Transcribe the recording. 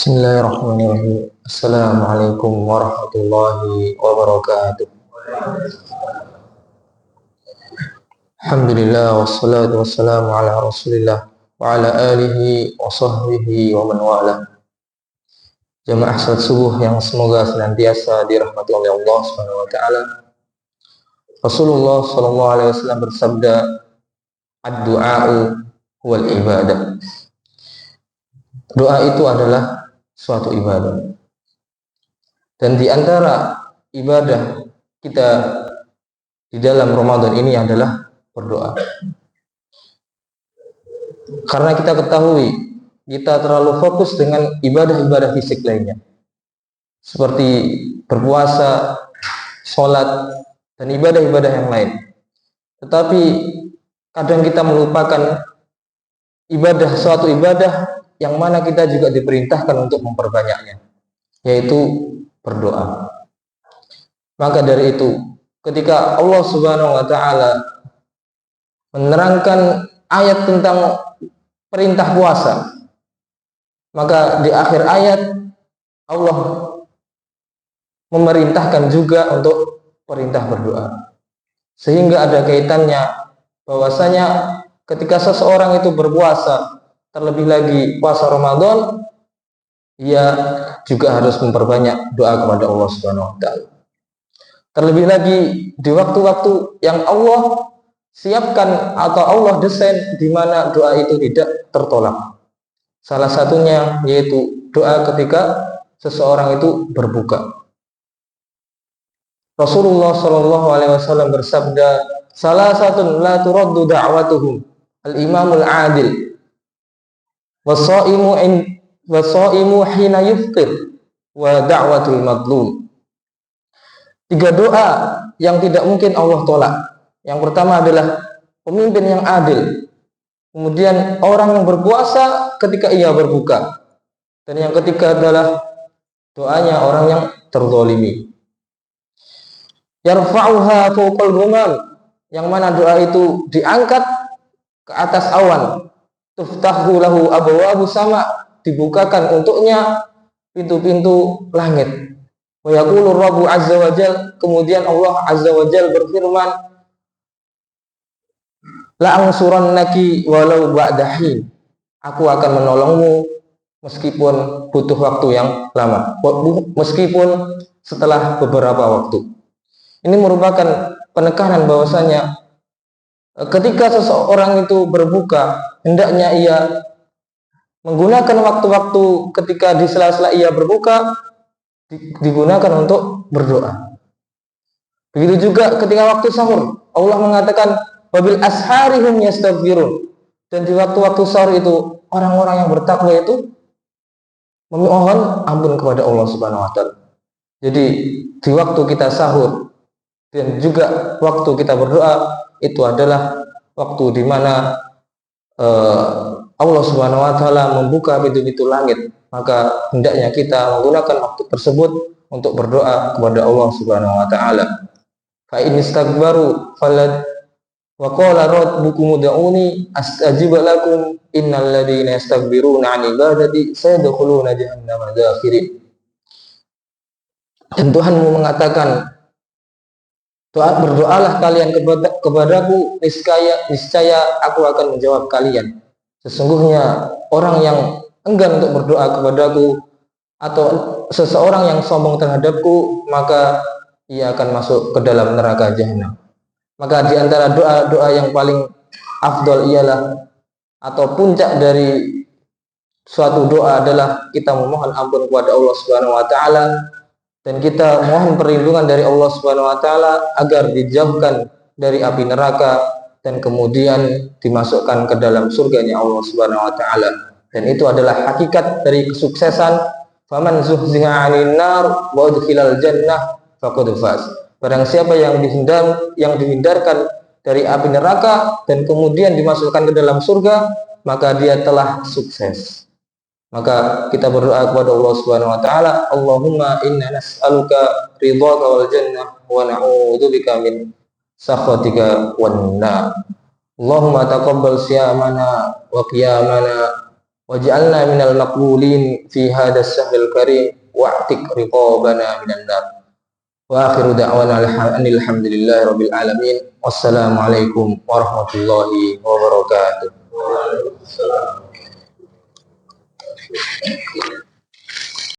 Bismillahirrahmanirrahim. Assalamualaikum warahmatullahi wabarakatuh. Alhamdulillah wassalatu wassalamu ala Rasulillah wa ala alihi wa sahbihi wa man wala. Jamaah salat subuh yang semoga senantiasa dirahmati oleh Allah Subhanahu wa taala. Rasulullah sallallahu alaihi wasallam bersabda, "Ad-du'a'u huwal ibadah." Doa itu adalah suatu ibadah. Dan di antara ibadah kita di dalam Ramadan ini adalah berdoa. Karena kita ketahui kita terlalu fokus dengan ibadah-ibadah fisik lainnya, seperti berpuasa, sholat, dan ibadah-ibadah yang lain. Tetapi kadang kita melupakan suatu ibadah yang mana kita juga diperintahkan untuk memperbanyaknya, yaitu berdoa. Maka dari itu, ketika Allah Subhanahu wa taala menerangkan ayat tentang perintah puasa, maka di akhir ayat Allah memerintahkan juga untuk perintah berdoa. Sehingga ada kaitannya bahwasanya ketika seseorang itu berpuasa, terlebih lagi puasa Ramadan, ia juga harus memperbanyak doa kepada Allah Subhanahu wa taala. Terlebih lagi di waktu-waktu yang Allah siapkan atau Allah desain di mana doa itu tidak tertolak. Salah satunya yaitu doa ketika seseorang itu berbuka. Rasulullah Shallallahu alaihi wasallam bersabda, "Salah satu la turaddu da'watuhum al-imamul adil wasaimu hina yuftir wa da'watul madlum." 3 doa yang tidak mungkin Allah tolak. Yang pertama adalah pemimpin yang adil, kemudian orang yang berpuasa ketika ia berbuka, dan yang ketiga adalah doanya orang yang terzalimi. Yarfa'uha fawqal ghamam, yang mana doa itu diangkat ke atas awan. Tuftahu lahu abwabu sama, dibukakan untuknya pintu-pintu langit. Wa yaqulu Rabbu azza wa jal, kemudian Allah azza wa jal berfirman, la ansurannaki walau ba'dahin, aku akan menolongmu meskipun butuh waktu yang lama, meskipun setelah beberapa waktu. Ini merupakan penekanan bahwasanya ketika seseorang itu berbuka, hendaknya ia menggunakan waktu-waktu ketika di sela-sela ia berbuka digunakan untuk berdoa. Begitu juga ketika waktu sahur, Allah mengatakan wabil asharihum yastaghfirun, dan di waktu-waktu sahur itu orang-orang yang bertakwa itu memohon ampun kepada Allah Subhanahu wa taala. Jadi di waktu kita sahur dan juga waktu kita berdoa itu adalah waktu di mana Allah Subhanahu wa taala membuka pintu-pintu langit. Maka hendaknya kita menggunakan waktu tersebut untuk berdoa kepada Allah Subhanahu wa taala. Fa in istakbaru falad wa qala rabbukum ud'uni astajib lakum innal ladzina yastakbiruna 'an ibadati sayadkhuluna jahannama dakhirin. Dan Tuhanmu mengatakan, berdoalah kalian kepadaku, niscaya aku akan menjawab kalian. Sesungguhnya orang yang enggan untuk berdoa kepadaku atau seseorang yang sombong terhadapku, maka ia akan masuk ke dalam neraka jahanam. Maka di antara doa-doa yang paling afdol ialah atau puncak dari suatu doa adalah kita memohon ampun kepada Allah Subhanahu wa taala, dan kita mohon perlindungan dari Allah Subhanahu wa taala agar dijauhkan dari api neraka dan kemudian dimasukkan ke dalam surganya Allah Subhanahu wa taala. Dan itu adalah hakikat dari kesuksesan. Faman zuhziha 'anil nar wa udkhilal jannah faqad faz. Barang siapa yang dihindarkan dari api neraka dan kemudian dimasukkan ke dalam surga, maka dia telah sukses. Maka kita berdoa kepada Allah Subhanahu wa taala, Allahumma inna nas'aluka ridhaka wal jannah wa na'udzubika min sakhatika wan nar. Allahumma taqabbal siyamana wa qiyamana waj'alna minal maqbulin fi hadzal syahril karim wa'tiq riqabana minan nar. Wa akhiru da'wana alhamdulillahi rabbil alamin. Wassalamualaikum warahmatullahi wabarakatuh.